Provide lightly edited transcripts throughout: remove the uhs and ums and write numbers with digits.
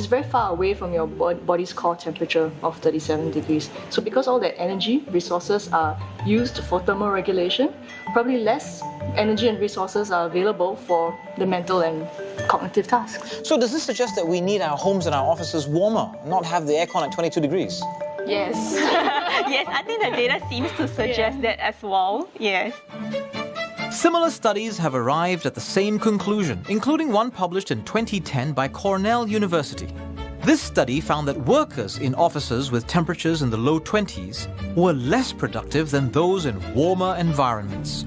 is very far away from your body's core temperature of 37 degrees. So because all that energy, resources are used for thermal regulation, probably less energy and resources are available for the mental and cognitive tasks. So does this suggest that we need our homes and our offices warmer, not have the aircon at 22 degrees? Yes. Yes, I think the data seems to suggest that as well, yes. Similar studies have arrived at the same conclusion, including one published in 2010 by Cornell University. This study found that workers in offices with temperatures in the low 20s were less productive than those in warmer environments.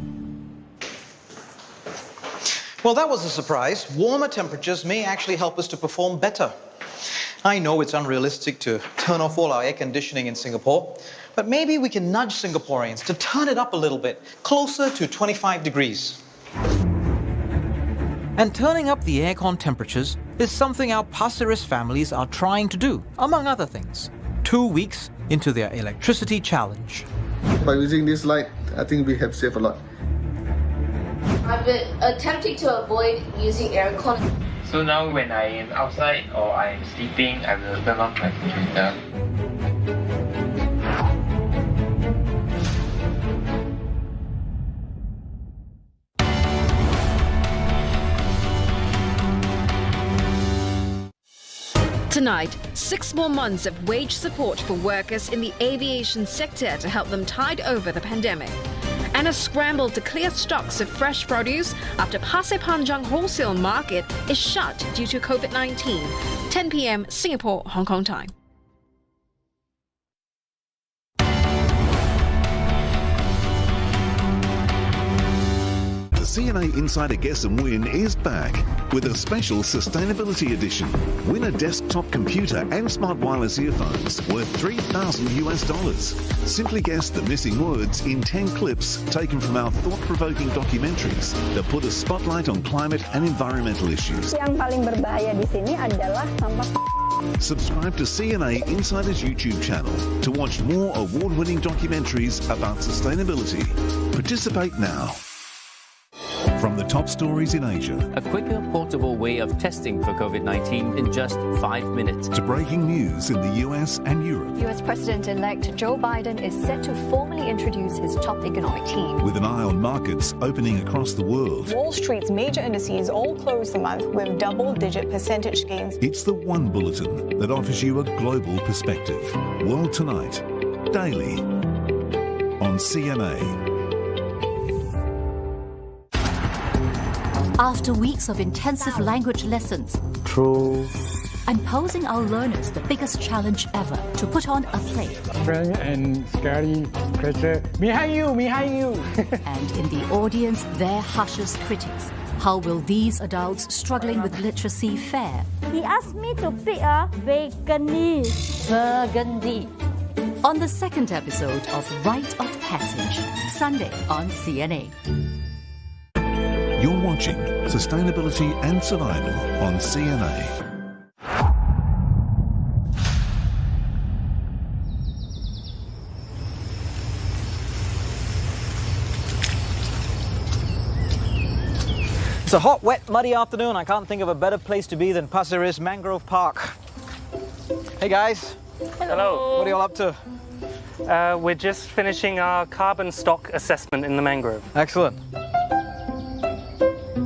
Well, that was a surprise. Warmer temperatures may actually help us to perform better. I know it's unrealistic to turn off all our air conditioning in Singapore, but maybe we can nudge Singaporeans to turn it up a little bit, closer to 25 degrees. And turning up the aircon temperatures is something our Pasir Ris families are trying to do, among other things, 2 weeks into their electricity challenge. By using this light, I think we have saved a lot. I've been attempting to avoid using aircon. So now when I am outside or I am sleeping, I will turn off my computer. Tonight, 6 more months of wage support for workers in the aviation sector to help them tide over the pandemic. And a scramble to clear stocks of fresh produce after Pasir Panjang wholesale market is shut due to COVID-19. 10 p.m. Singapore, Hong Kong time. The CNA Insider Guess and Win is back with a special sustainability edition. Win a desktop computer and smart wireless earphones worth $3,000. Simply guess the missing words in 10 clips taken from our thought-provoking documentaries that put a spotlight on climate and environmental issues. Yang paling berbahaya di sini adalah sampah. Subscribe to CNA Insider's YouTube channel to watch more award-winning documentaries about sustainability. Participate now. From the top stories in Asia, a quicker, portable way of testing for COVID-19 in just 5 minutes, to breaking news in the US and Europe. US President-elect Joe Biden is set to formally introduce his top economic team. With an eye on markets opening across the world. Wall Street's major indices all closed the month with double-digit percentage gains. It's the one bulletin that offers you a global perspective. World Tonight, daily, on CNA. After weeks of intensive language lessons, I'm posing our learners the biggest challenge ever, to put on a play. Strange and scary creature. Behind you, behind you. And in the audience, their harshest critics. How will these adults struggling with literacy fare? He asked me to pick a burgundy. On the second episode of Rite of Passage, Sunday on CNA. You're watching Sustainability and Survival on CNA. It's a hot, wet, muddy afternoon. I can't think of a better place to be than Pasir Ris Mangrove Park. Hey guys. Hello. What are you all up to? We're just finishing our carbon stock assessment in the mangrove. Excellent.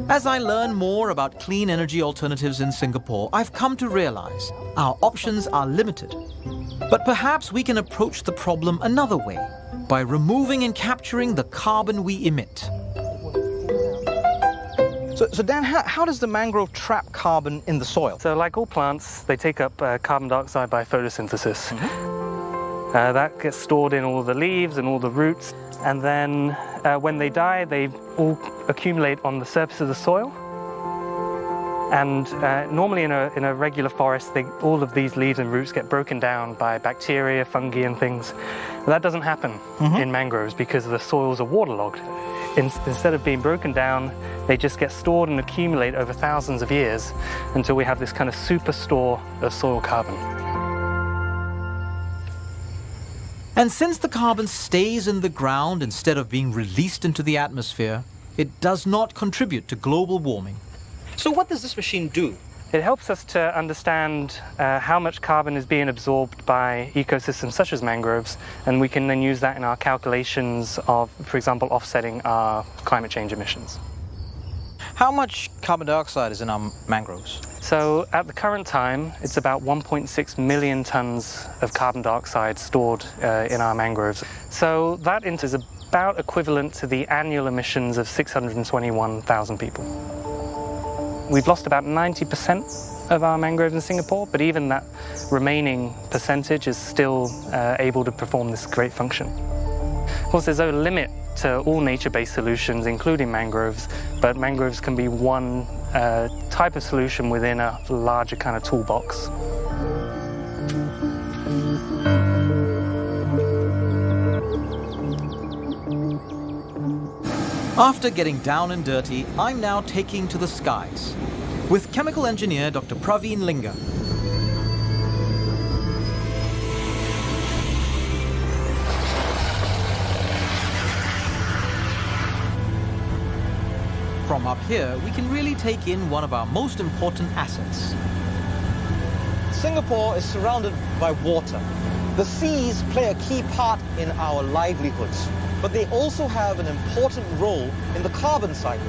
As I learn more about clean energy alternatives in Singapore, I've come to realize our options are limited. But perhaps we can approach the problem another way, by removing and capturing the carbon we emit. So Dan, how does the mangrove trap carbon in the soil? So like all plants, they take up carbon dioxide by photosynthesis. That gets stored in all the leaves and all the roots. And then when they die, they all accumulate on the surface of the soil. And normally in a regular forest, all of these leaves and roots get broken down by bacteria, fungi and things. But that doesn't happen in mangroves because the soils are waterlogged. Instead of being broken down, they just get stored and accumulate over thousands of years until we have this kind of superstore of soil carbon. And since the carbon stays in the ground instead of being released into the atmosphere, it does not contribute to global warming. So what does this machine do? It helps us to understand how much carbon is being absorbed by ecosystems such as mangroves, and we can then use that in our calculations of, for example, offsetting our climate change emissions. How much carbon dioxide is in our mangroves? So at the current time, it's about 1.6 million tons of carbon dioxide stored in our mangroves. So that is about equivalent to the annual emissions of 621,000 people. We've lost about 90% of our mangroves in Singapore, but even that remaining percentage is still able to perform this great function. Of course, there's a limit to all nature-based solutions, including mangroves, but mangroves can be one type of solution within a larger kind of toolbox. After getting down and dirty, I'm now taking to the skies with chemical engineer Dr. Praveen Linga. From up here, we can really take in one of our most important assets. Singapore is surrounded by water. The seas play a key part in our livelihoods, but they also have an important role in the carbon cycle.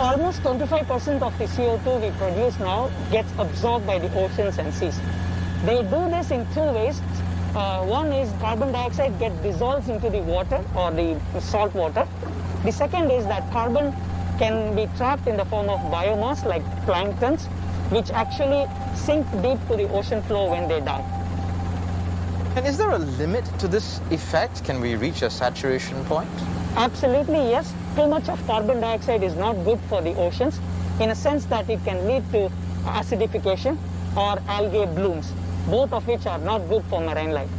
Almost 25% of the CO2 we produce now gets absorbed by the oceans and seas. They do this in two ways. One is carbon dioxide gets dissolved into the water or the salt water. The second is that carbon can be trapped in the form of biomass like planktons, which actually sink deep to the ocean floor when they die. And is there a limit to this effect? Can we reach a saturation point? Absolutely, yes. Too much of carbon dioxide is not good for the oceans in a sense that it can lead to acidification or algae blooms, both of which are not good for marine life.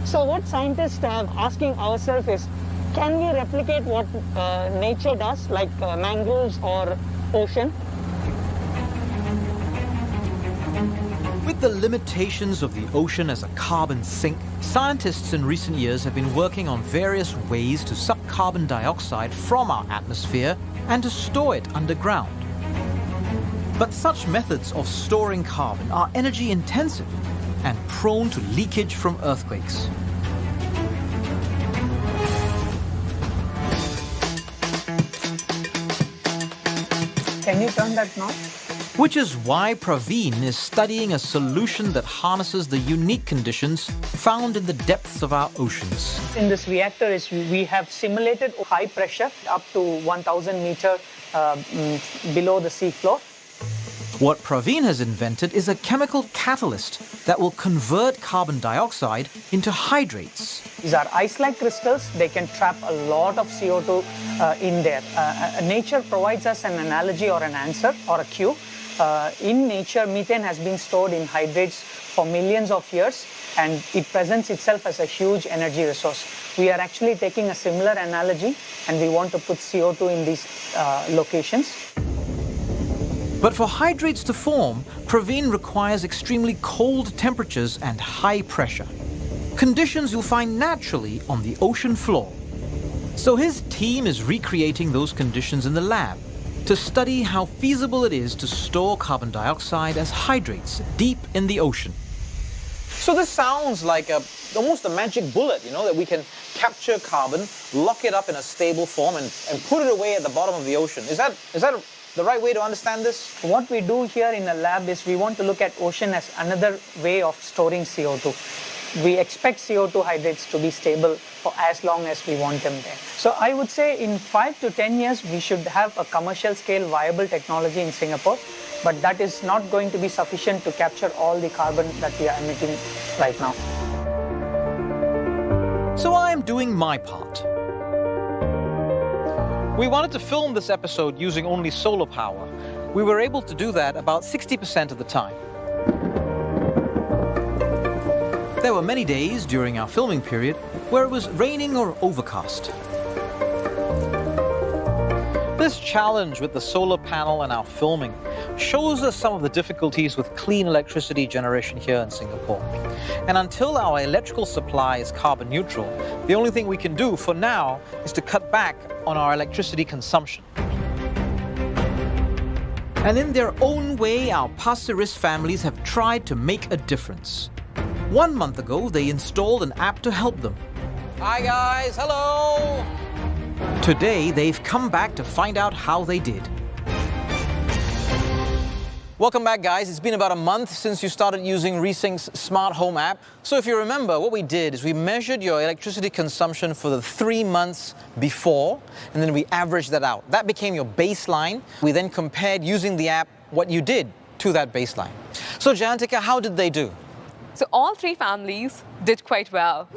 So what scientists are asking ourselves is, can we replicate what nature does, like mangroves or ocean? With the limitations of the ocean as a carbon sink, scientists in recent years have been working on various ways to suck carbon dioxide from our atmosphere and to store it underground. But such methods of storing carbon are energy intensive and prone to leakage from earthquakes. Can you turn that knob? Which is why Praveen is studying a solution that harnesses the unique conditions found in the depths of our oceans. In this reactor, we have simulated high pressure up to 1,000 meters below the seafloor. What Praveen has invented is a chemical catalyst that will convert carbon dioxide into hydrates. These are ice-like crystals. They can trap a lot of CO2 in there. Nature provides us an analogy or an answer or a cue. In nature, methane has been stored in hydrates for millions of years, and it presents itself as a huge energy resource. We are actually taking a similar analogy, and we want to put CO2 in these locations. But for hydrates to form, Praveen requires extremely cold temperatures and high pressure, conditions you'll find naturally on the ocean floor. So his team is recreating those conditions in the lab to study how feasible it is to store carbon dioxide as hydrates deep in the ocean. So this sounds like almost a magic bullet, you know, that we can capture carbon, lock it up in a stable form and put it away at the bottom of the ocean. Is that the right way to understand this? What we do here in the lab is we want to look at ocean as another way of storing CO2. We expect CO2 hydrates to be stable for as long as we want them there. So I would say in 5 to 10 years, we should have a commercial scale viable technology in Singapore, but that is not going to be sufficient to capture all the carbon that we are emitting right now. So I'm doing my part. We wanted to film this episode using only solar power. We were able to do that about 60% of the time. There were many days during our filming period where it was raining or overcast. This challenge with the solar panel and our filming shows us some of the difficulties with clean electricity generation here in Singapore. And until our electrical supply is carbon neutral, the only thing we can do for now is to cut back on our electricity consumption. And in their own way, our passeurist families have tried to make a difference. 1 month ago, they installed an app to help them. Hi guys, hello! Today, they've come back to find out how they did. Welcome back, guys. It's been about a month since you started using Resync's smart home app. So if you remember, what we did is we measured your electricity consumption for the 3 months before, and then we averaged that out. That became your baseline. We then compared using the app what you did to that baseline. So Jayantika, how did they do? So all 3 families did quite well.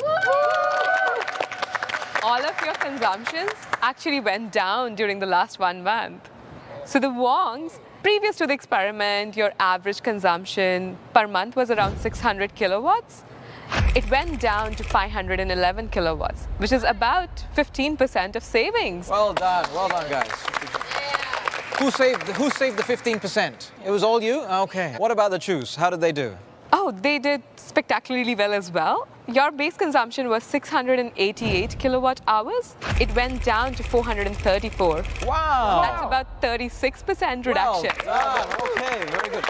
All of your consumptions actually went down during the last 1 month. So the Wongs, previous to the experiment, your average consumption per month was around 600 kilowatts. It went down to 511 kilowatts, which is about 15% of savings. Well done, guys. Who saved the 15%? It was all you? Okay. What about the Choose? How did they do? Oh, they did spectacularly well as well. Your base consumption was 688 kilowatt hours. It went down to 434. Wow! That's about 36% reduction. Well done. Okay, very good.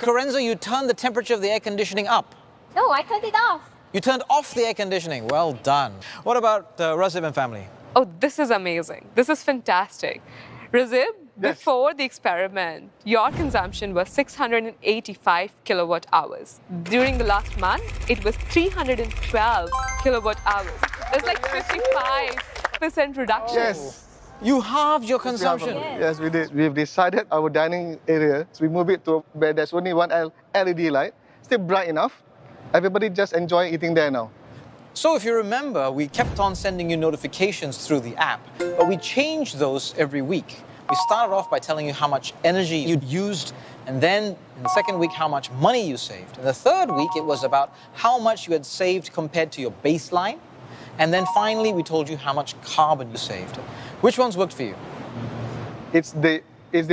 Corenza, you turned the temperature of the air conditioning up. No, I turned it off. You turned off the air conditioning. Well done. What about Razib and family? Oh, this is amazing. This is fantastic. Razib, before the experiment, your consumption was 685 kilowatt hours. During the last month, it was 312 kilowatt hours. It's like 55% reduction. Yes. You halved your consumption. Yes, we did. We've decided our dining area, so we move it to where there's only one LED light, still bright enough. Everybody just enjoy eating there now. So if you remember, we kept on sending you notifications through the app, but we changed those every week. We started off by telling you how much energy you'd used, and then in the second week, how much money you saved. In the third week, it was about how much you had saved compared to your baseline. And then finally, we told you how much carbon you saved. Which ones worked for you? It's the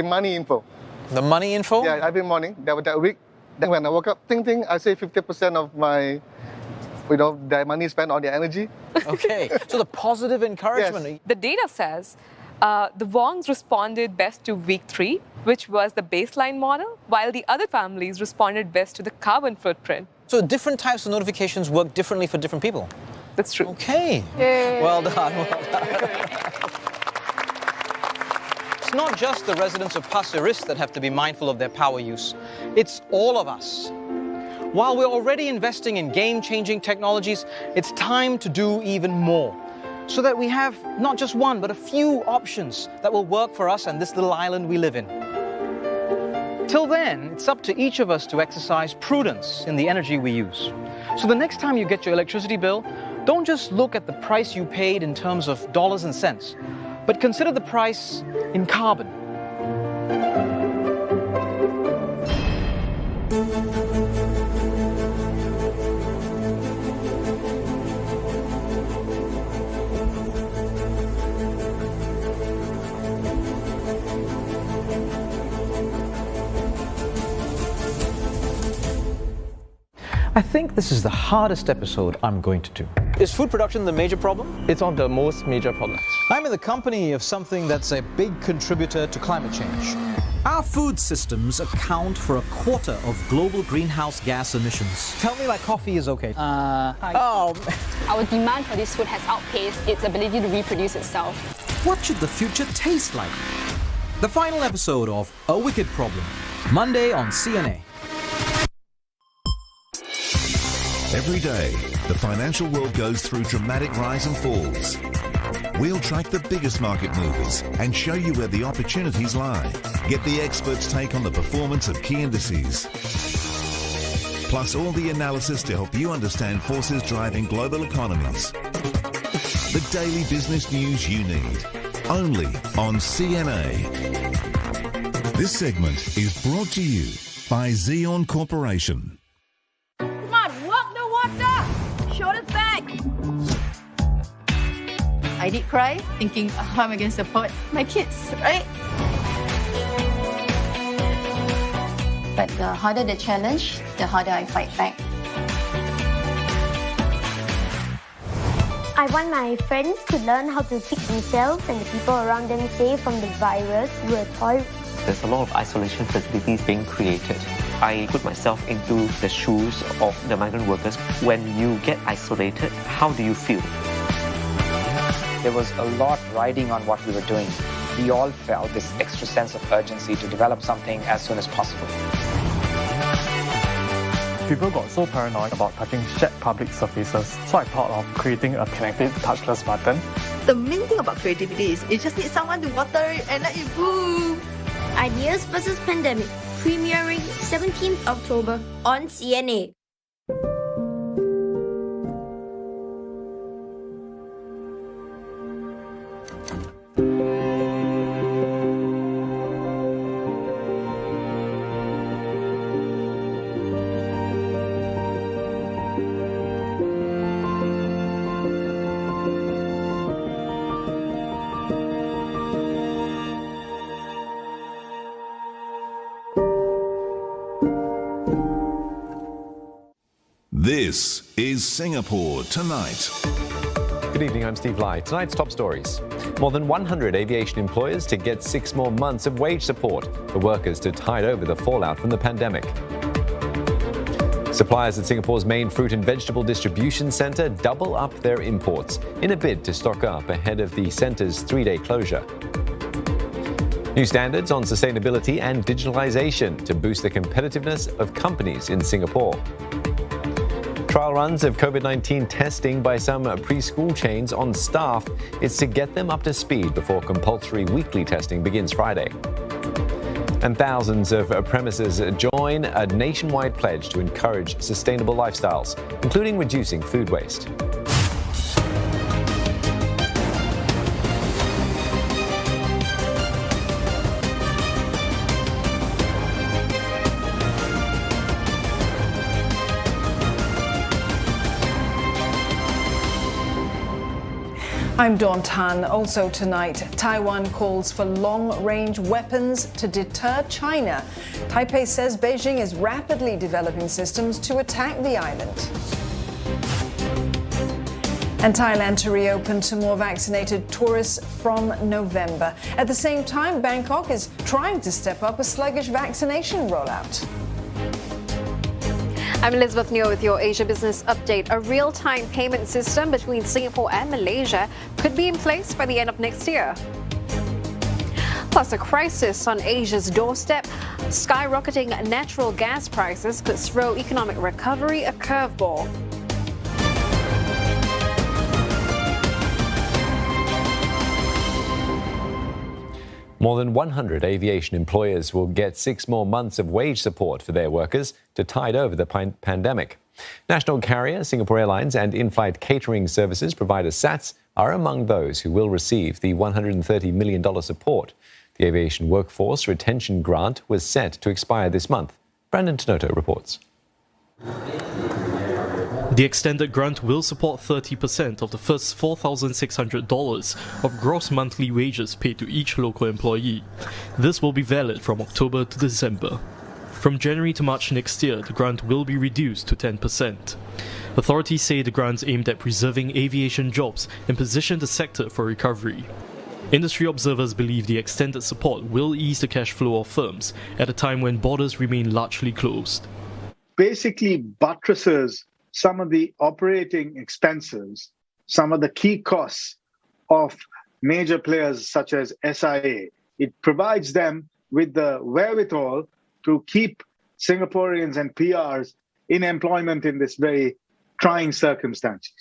money info. The money info? Yeah, every morning, that week. Then when I woke up, ting, I save 50% of my, the money spent on the energy. Okay, so the positive encouragement. Yes. The data says the Wongs responded best to week 3, which was the baseline model, while the other families responded best to the carbon footprint. So different types of notifications work differently for different people? That's true. Okay. Yay. Well done, It's not just the residents of Pasir-Ris that have to be mindful of their power use. It's all of us. While we're already investing in game-changing technologies, it's time to do even more, so that we have not just one, but a few options that will work for us and this little island we live in. Till then, it's up to each of us to exercise prudence in the energy we use. So the next time you get your electricity bill, don't just look at the price you paid in terms of dollars and cents, but consider the price in carbon. I think this is the hardest episode I'm going to do. Is food production the major problem? It's one of the most major problems. I'm in the company of something that's a big contributor to climate change. Our food systems account for 1/4 of global greenhouse gas emissions. Tell me like coffee is okay. Our demand for this food has outpaced its ability to reproduce itself. What should the future taste like? The final episode of A Wicked Problem, Monday on CNA. Every day, the financial world goes through dramatic rise and falls. We'll track the biggest market movers and show you where the opportunities lie. Get the experts' take on the performance of key indices. Plus all the analysis to help you understand forces driving global economies. The daily business news you need. Only on CNA. This segment is brought to you by Xeon Corporation. Shoulders back. I did cry, thinking how am I going to support my kids, right? But the harder the challenge, the harder I fight back. I want my friends to learn how to keep themselves and the people around them safe from the virus with a toy There's a lot of isolation facilities being created. I put myself into the shoes of the migrant workers. When you get isolated, how do you feel? There was a lot riding on what we were doing. We all felt this extra sense of urgency to develop something as soon as possible. People got so paranoid about touching shared public surfaces, so I thought of creating a connected touchless button. The main thing about creativity is you just need someone to water it and let it bloom. Ideas versus Pandemic, premiering 17th October on CNA. This is Singapore Tonight. Good evening, I'm Steve Lai. Tonight's top stories. More than 100 aviation employers to get 6 more months of wage support for workers to tide over the fallout from the pandemic. Suppliers at Singapore's main fruit and vegetable distribution centre double up their imports in a bid to stock up ahead of the centre's 3-day closure. New standards on sustainability and digitalisation to boost the competitiveness of companies in Singapore. Trial runs of COVID-19 testing by some preschool chains on staff is to get them up to speed before compulsory weekly testing begins Friday. And thousands of premises join a nationwide pledge to encourage sustainable lifestyles, including reducing food waste. I'm Dawn Tan. Also tonight, Taiwan calls for long-range weapons to deter China. Taipei says Beijing is rapidly developing systems to attack the island. And Thailand to reopen to more vaccinated tourists from November. At the same time, Bangkok is trying to step up a sluggish vaccination rollout. I'm Elizabeth Neo with your Asia Business Update. A real-time payment system between Singapore and Malaysia could be in place by the end of next year. Plus, a crisis on Asia's doorstep. Skyrocketing natural gas prices could throw economic recovery a curveball. More than 100 aviation employers will get 6 more months of wage support for their workers to tide over the pandemic. National carrier Singapore Airlines and in-flight catering services provider SATS are among those who will receive the $130 million support. The aviation workforce retention grant was set to expire this month. Brandon Tenoto reports. The extended grant will support 30% of the first $4,600 of gross monthly wages paid to each local employee. This will be valid from October to December. From January to March next year, the grant will be reduced to 10%. Authorities say the grant's aimed at preserving aviation jobs and position the sector for recovery. Industry observers believe the extended support will ease the cash flow of firms at a time when borders remain largely closed. Basically buttresses some of the operating expenses, some of the key costs of major players such as SIA. It provides them with the wherewithal to keep Singaporeans and PRs in employment in this very trying circumstances.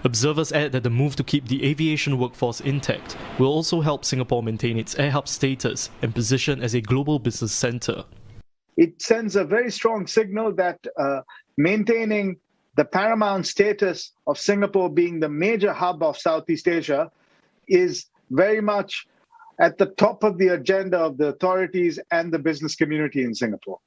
Observers add that the move to keep the aviation workforce intact will also help Singapore maintain its air hub status and position as a global business centre. It sends a very strong signal that maintaining the paramount status of Singapore being the major hub of Southeast Asia is very much at the top of the agenda of the authorities and the business community in Singapore.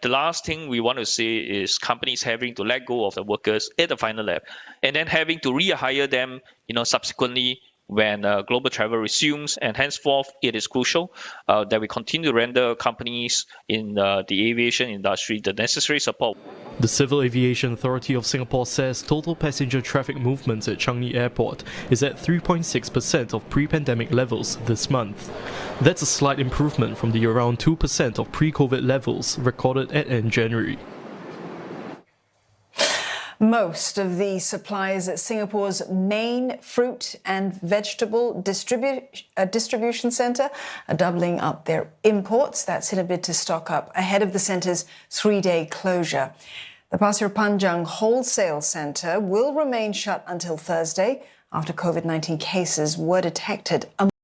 The last thing we want to see is companies having to let go of the workers at the final lap and then having to rehire them, subsequently when global travel resumes, and henceforth it is crucial that we continue to render companies in the aviation industry the necessary support. The Civil Aviation Authority of Singapore says total passenger traffic movements at Changi Airport is at 3.6% of pre-pandemic levels this month. That's a slight improvement from the around 2% of pre-COVID levels recorded at end January. Most of the suppliers at Singapore's main fruit and vegetable distribution centre are doubling up their imports. That's in a bid to stock up ahead of the centre's 3-day closure. The Pasir Panjang Wholesale Centre will remain shut until Thursday after COVID-19 cases were detected.